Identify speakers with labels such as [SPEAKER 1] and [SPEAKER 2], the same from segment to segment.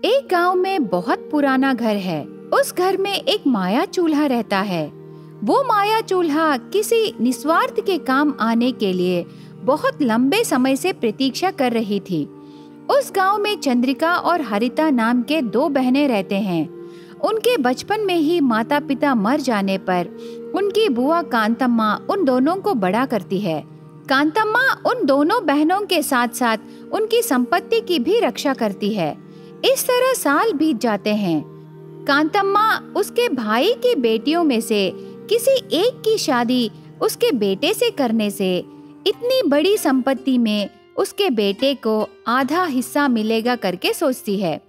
[SPEAKER 1] एक गांव में बहुत पुराना घर है। उस घर में एक माया चूल्हा रहता है। वो माया चूल्हा किसी निस्वार्थ के काम आने के लिए बहुत लंबे समय से प्रतीक्षा कर रही थी। उस गांव में चंद्रिका और हरिता नाम के दो बहनें रहते हैं। उनके बचपन में ही माता पिता मर जाने पर उनकी बुआ कांतम्मा उन दोनों को बड़ा करती है। कांतम्मा उन दोनों बहनों के साथ साथ उनकी संपत्ति की भी रक्षा करती है। इस तरह साल बीत जाते हैं। कांतम्मा उसके भाई की बेटियों में से किसी एक की शादी उसके बेटे से करने से इतनी बड़ी संपत्ति में उसके बेटे को आधा हिस्सा मिलेगा करके सोचती है।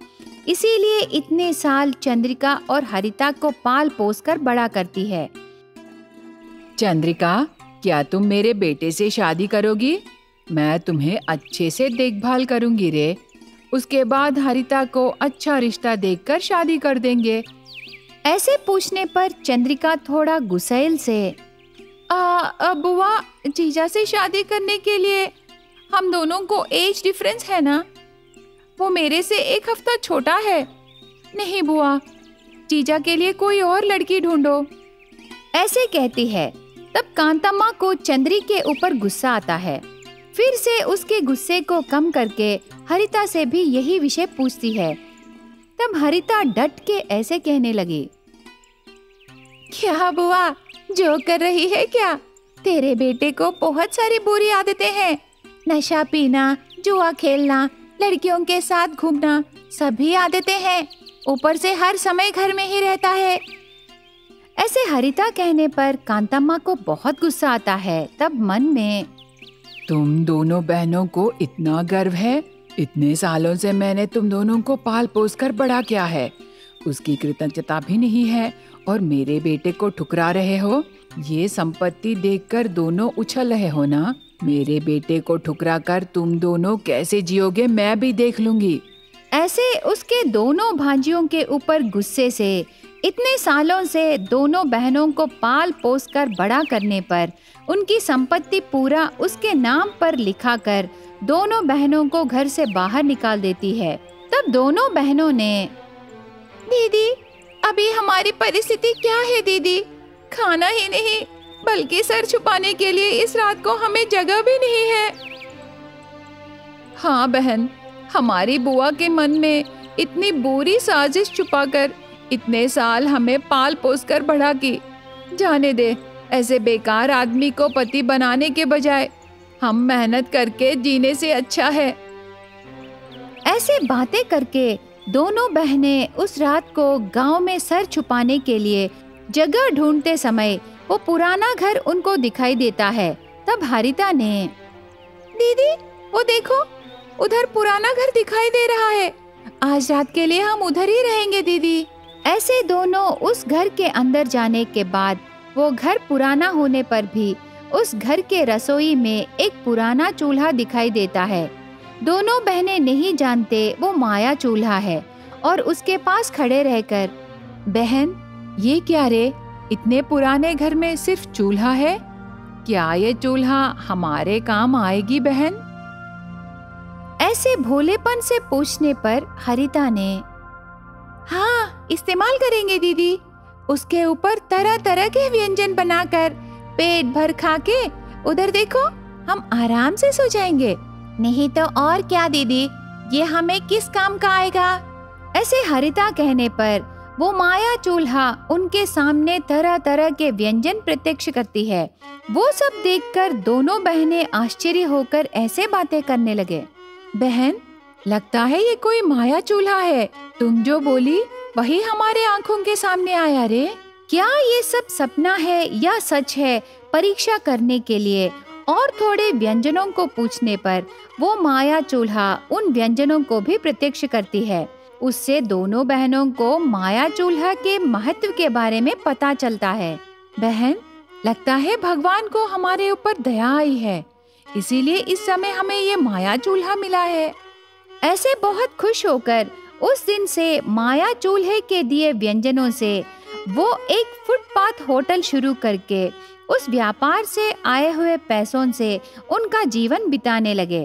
[SPEAKER 1] इसीलिए इतने साल चंद्रिका और हरिता को पाल पोस कर बड़ा करती है।
[SPEAKER 2] चंद्रिका, क्या तुम मेरे बेटे से शादी करोगी? मैं तुम्हें अच्छे से देखभाल करूंगी रे। उसके बाद हरिता को अच्छा रिश्ता देखकर शादी कर देंगे।
[SPEAKER 1] ऐसे पूछने पर चंद्रिका थोड़ा गुस्सैल से
[SPEAKER 3] बुआ, जीजा से शादी करने के लिए हम दोनों को एज डिफरेंस है ना। वो मेरे से 1 हफ्ता छोटा है। नहीं बुआ, जीजा के लिए कोई और लड़की ढूंढो।
[SPEAKER 1] ऐसे कहती है। तब कांतम्मा को चंद्री के ऊपर गुस्सा आता है। फिर से उसके गुस्से को कम करके हरिता से भी यही विषय पूछती है। तब हरिता डट के ऐसे कहने लगी,
[SPEAKER 3] क्या बुआ, जो कर रही है क्या? तेरे बेटे को बहुत सारी बुरी आदतें हैं। नशा पीना, जुआ खेलना, लड़कियों के साथ घूमना, सभी आदतें हैं। ऊपर से हर समय घर में ही रहता है।
[SPEAKER 1] ऐसे हरिता कहने पर कांतम्मा को बहुत गुस्सा आता है। तब मन में,
[SPEAKER 2] तुम दोनों बहनों को इतना गर्व है? इतने सालों से मैंने तुम दोनों को पाल पोस कर बड़ा किया है। उसकी कृतज्ञता भी नहीं है और मेरे बेटे को ठुकरा रहे हो। ये संपत्ति देखकर दोनों उछल रहे हो ना। मेरे बेटे को ठुकरा कर तुम दोनों कैसे जियोगे, मैं भी देख लूंगी।
[SPEAKER 1] ऐसे उसके दोनों भांजियों के ऊपर गुस्से से इतने सालों से दोनों बहनों को पाल पोस कर बड़ा करने पर उनकी संपत्ति पूरा उसके नाम पर लिखा कर दोनों बहनों को घर से बाहर निकाल देती है। तब दोनों बहनों ने,
[SPEAKER 3] दीदी, अभी हमारी परिस्थिति क्या है दीदी? खाना ही नहीं बल्कि सर छुपाने के लिए इस रात को हमें जगह भी नहीं है। हाँ बहन, हमारी बुआ के मन में इतनी बुरी साजिश छुपाकर इतने साल हमें पाल पोस कर बढ़ा की। जाने दे, ऐसे बेकार आदमी को पति बनाने के बजाय हम मेहनत करके जीने से अच्छा है।
[SPEAKER 1] ऐसे बातें करके दोनों बहनें उस रात को गांव में सर छुपाने के लिए जगह ढूंढते समय वो पुराना घर उनको दिखाई देता है। तब हरिता ने,
[SPEAKER 3] दीदी, वो देखो, उधर पुराना घर दिखाई दे रहा है। आज रात के लिए हम उधर ही रहेंगे दीदी।
[SPEAKER 1] ऐसे दोनों उस घर के अंदर जाने के बाद वो घर पुराना होने पर भी उस घर के रसोई में एक पुराना चूल्हा दिखाई देता है। दोनों बहनें नहीं जानते वो माया चूल्हा है और उसके पास खड़े रहकर,
[SPEAKER 2] बहन, ये क्या रे? इतने पुराने घर में सिर्फ चूल्हा है? क्या ये चूल्हा हमारे काम आएगी बहन?
[SPEAKER 1] ऐसे भोलेपन से पूछने पर हरिता ने,
[SPEAKER 3] हाँ, इस्तेमाल करेंगे दीदी। उसके ऊपर तरह तरह के व्यंजन बनाकर पेट भर खा के उधर देखो, हम आराम से सो जाएंगे। नहीं तो और क्या दीदी, ये हमें किस काम का आएगा?
[SPEAKER 1] ऐसे हरिता कहने पर वो माया चूल्हा उनके सामने तरह तरह के व्यंजन प्रत्यक्ष करती है। वो सब देखकर दोनों बहनें आश्चर्य होकर ऐसे बातें करने लगे,
[SPEAKER 3] बहन, लगता है ये कोई माया चूल्हा है। तुम जो बोली वही हमारे आंखों के सामने आया रे।
[SPEAKER 1] क्या ये सब सपना है या सच है? परीक्षा करने के लिए और थोड़े व्यंजनों को पूछने पर वो माया चूल्हा उन व्यंजनों को भी प्रत्यक्ष करती है। उससे दोनों बहनों को माया चूल्हा के महत्व के बारे में पता चलता है।
[SPEAKER 3] बहन, लगता है भगवान को हमारे ऊपर दया आई है, इसीलिए इस समय हमें ये माया चूल्हा मिला है।
[SPEAKER 1] ऐसे बहुत खुश होकर उस दिन से माया चूल्हे के दिए व्यंजनों से वो एक फुटपाथ होटल शुरू करके उस व्यापार से आए हुए पैसों से उनका जीवन बिताने लगे।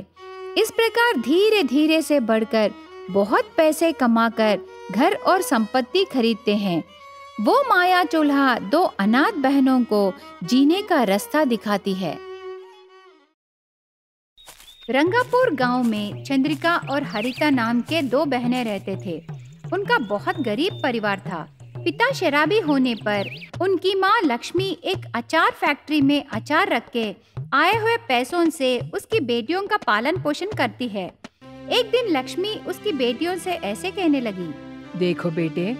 [SPEAKER 1] इस प्रकार धीरे धीरे से बढ़कर बहुत पैसे कमाकर घर और संपत्ति खरीदते हैं। वो माया चूल्हा दो अनाथ बहनों को जीने का रास्ता दिखाती है। रंगापुर गांव में चंद्रिका और हरिता नाम के दो बहनें रहते थे। उनका बहुत गरीब परिवार था। पिता शराबी होने पर उनकी माँ लक्ष्मी एक अचार फैक्ट्री में अचार रख के आए हुए पैसों से उसकी बेटियों का पालन पोषण करती है। एक दिन लक्ष्मी उसकी बेटियों से ऐसे कहने लगी,
[SPEAKER 2] देखो बेटे,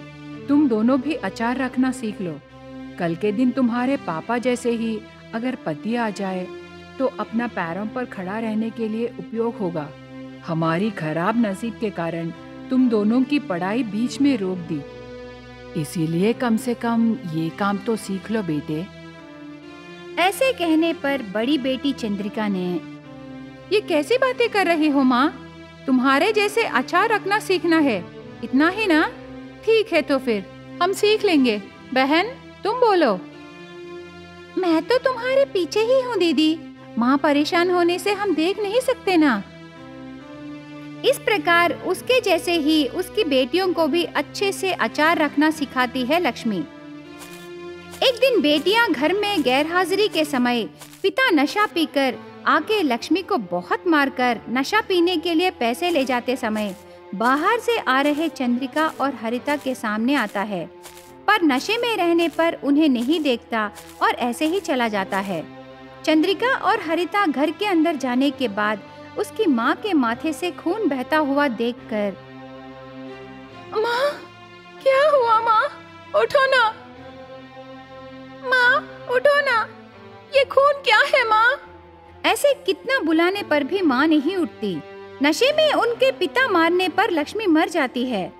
[SPEAKER 2] तुम दोनों भी अचार रखना सीख लो। कल के दिन तुम्हारे पापा जैसे ही अगर पति आ जाए तो अपना पैरों पर खड़ा रहने के लिए उपयोग होगा। हमारी खराब नसीब के कारण तुम दोनों की पढ़ाई बीच में रोक दी, इसीलिए कम से कम ये काम तो सीख लो बेटे।
[SPEAKER 1] ऐसे कहने पर बड़ी बेटी चंद्रिका ने,
[SPEAKER 3] ये कैसी बातें कर रही हो माँ? तुम्हारे जैसे अचार रखना सीखना है, इतना ही ना? ठीक है तो फिर हम सीख लेंगे। बहन तुम बोलो। मैं तो तुम्हारे पीछे ही हूँ दीदी, माँ परेशान होने से हम देख नहीं सकते ना।
[SPEAKER 1] इस प्रकार उसके जैसे ही उसकी बेटियों को भी अच्छे से अचार रखना सिखाती है लक्ष्मी। एक दिन बेटियां घर में गैरहाजिरी के समय पिता नशा पीकर आके लक्ष्मी को बहुत मारकर नशा पीने के लिए पैसे ले जाते समय बाहर से आ रहे चंद्रिका और हरिता के सामने आता है, पर नशे में रहने पर उन्हें नहीं देखता और ऐसे ही चला जाता है। चंद्रिका और हरिता घर के अंदर जाने के बाद उसकी माँ के माथे से खून बहता हुआ देखकर,
[SPEAKER 3] माँ क्या हुआ? माँ उठो ना, माँ उठो ना, ये खून क्या है माँ?
[SPEAKER 1] ऐसे कितना बुलाने पर भी माँ नहीं उठती। नशे में उनके पिता मारने पर लक्ष्मी मर जाती है।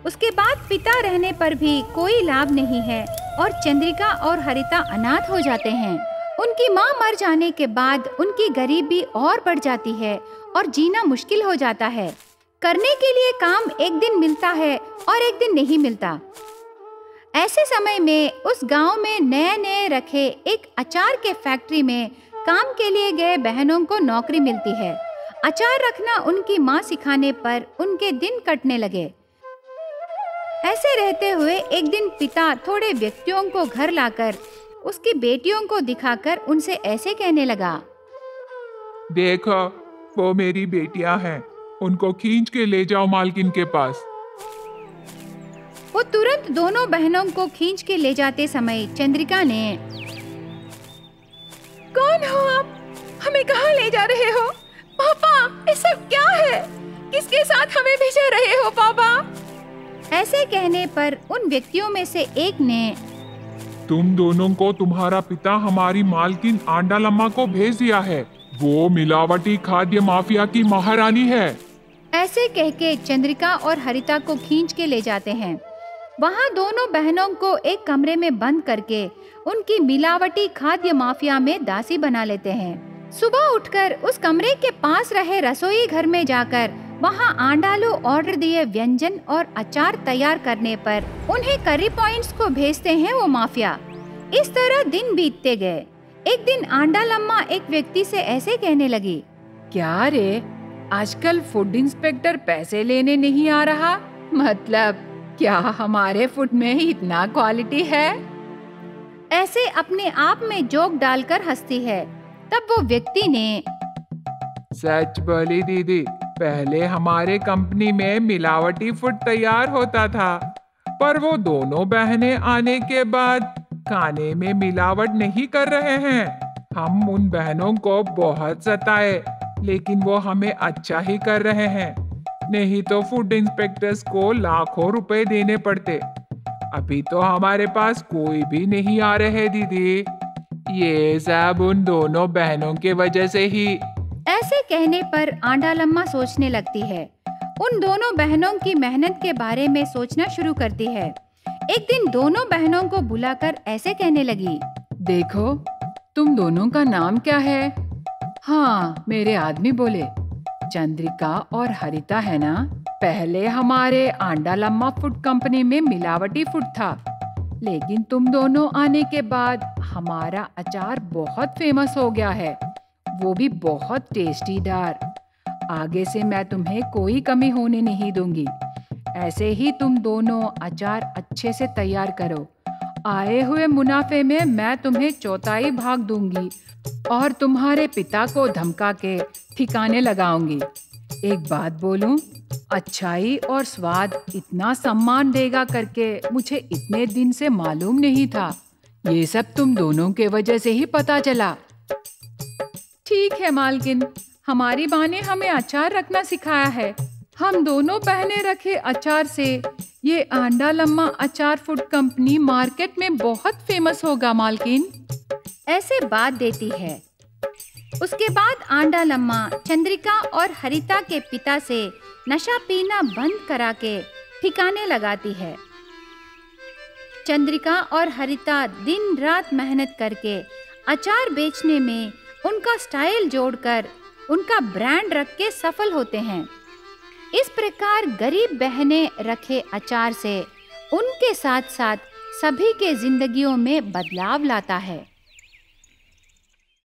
[SPEAKER 1] उसके बाद पिता रहने पर भी कोई लाभ नहीं है और चंद्रिका और हरिता अनाथ हो जाते हैं। उनकी माँ मर जाने के बाद उनकी गरीबी और बढ़ जाती है और जीना मुश्किल हो जाता है। करने के लिए काम एक दिन मिलता है और एक दिन नहीं मिलता। ऐसे समय में उस गांव में नए नए रखे एक अचार के फैक्ट्री में काम के लिए गए बहनों को नौकरी मिलती है। अचार रखना उनकी माँ सिखाने पर उनके दिन कटने लगे। ऐसे रहते हुए एक दिन पिता थोड़े व्यक्तियों को घर लाकर उसकी बेटियों को दिखाकर उनसे ऐसे कहने लगा,
[SPEAKER 4] देखो वो मेरी बेटियां हैं, उनको खींच के ले जाओ मालकिन के पास।
[SPEAKER 1] वो तुरंत दोनों बहनों को खींच के ले जाते समय चंद्रिका ने,
[SPEAKER 3] कौन हो आप? हमें कहाँ ले जा रहे हो? पापा ये सब क्या है? किसके साथ हमें भेज रहे हो पापा?
[SPEAKER 1] ऐसे कहने पर उन व्यक्तियों में से एक ने,
[SPEAKER 4] तुम दोनों को तुम्हारा पिता हमारी मालकिन आंडालम्मा को भेज दिया है। वो मिलावटी खाद्य माफिया की महारानी है।
[SPEAKER 1] ऐसे कह के चंद्रिका और हरिता को खींच के ले जाते हैं। वहाँ दोनों बहनों को एक कमरे में बंद करके उनकी मिलावटी खाद्य माफिया में दासी बना लेते हैं। सुबह उठकर उस कमरे के पास रहे रसोई घर में जाकर वहाँ आंडालू ऑर्डर दिए व्यंजन और अचार तैयार करने पर उन्हें करी पॉइंट्स को भेजते हैं वो माफिया। इस तरह दिन बीतते गए। एक दिन आंडालम्मा एक व्यक्ति से ऐसे कहने लगी,
[SPEAKER 2] क्या रे, आजकल फूड इंस्पेक्टर पैसे लेने नहीं आ रहा? मतलब क्या हमारे फूड में इतना क्वालिटी है?
[SPEAKER 1] ऐसे अपने आप में जोक डालकर हंसती है। तब वो व्यक्ति ने,
[SPEAKER 4] सच बोली दीदी, पहले हमारे कंपनी में मिलावटी फूड तैयार होता था, पर वो दोनों बहनें आने के बाद खाने में मिलावट नहीं कर रहे हैं। हम उन बहनों को बहुत सताए, लेकिन वो हमें अच्छा ही कर रहे हैं। नहीं तो फूड इंस्पेक्टर्स को लाखों रुपए देने पड़ते। अभी तो हमारे पास कोई भी नहीं आ रहे दीदी। ये सब उन दोनों बहनों के वजह से ही।
[SPEAKER 1] ऐसे कहने पर आंडालम्मा सोचने लगती है। उन दोनों बहनों की मेहनत के बारे में सोचना शुरू करती है। एक दिन दोनों बहनों को बुलाकर ऐसे कहने लगी,
[SPEAKER 2] देखो, तुम दोनों का नाम क्या है? हाँ, मेरे आदमी बोले, चंद्रिका और हरिता है ना? पहले हमारे आंडालम्मा फूड कंपनी में मिलावटी फूड था, लेकिन तुम दोनों आने के बाद हमारा अचार बहुत फेमस हो गया है, वो भी बहुत टेस्टीदार। आगे से मैं तुम्हें कोई कमी होने नहीं दूंगी। ऐसे ही तुम दोनों अचार अच्छे से तैयार करो। आए हुए मुनाफे में मैं तुम्हें चौथाई भाग दूंगी और तुम्हारे पिता को धमका के ठिकाने लगाऊंगी। एक बात बोलूं, अच्छाई और स्वाद इतना सम्मान देगा करके मुझे इतने दिन से मालूम नहीं था। ये सब तुम दोनों के वजह से ही पता चला।
[SPEAKER 1] ठीक है मालकिन, हमारी माँ ने हमें अचार रखना सिखाया है। हम दोनों बहनें रखे अचार से ये आंडालम्मा अचार फूड कंपनी मार्केट में बहुत फेमस होगा मालकिन। ऐसे बात देती है। उसके बाद आंडालम्मा चंद्रिका और हरिता के पिता से नशा पीना बंद करा के ठिकाने लगाती है। चंद्रिका और हरिता दिन रात मेहनत करके अचार बेचने में उनका स्टाइल जोड़कर उनका ब्रांड रख के सफल होते हैं। इस प्रकार गरीब बहनें रखे अचार से उनके साथ साथ सभी के जिंदगियों में बदलाव लाता है।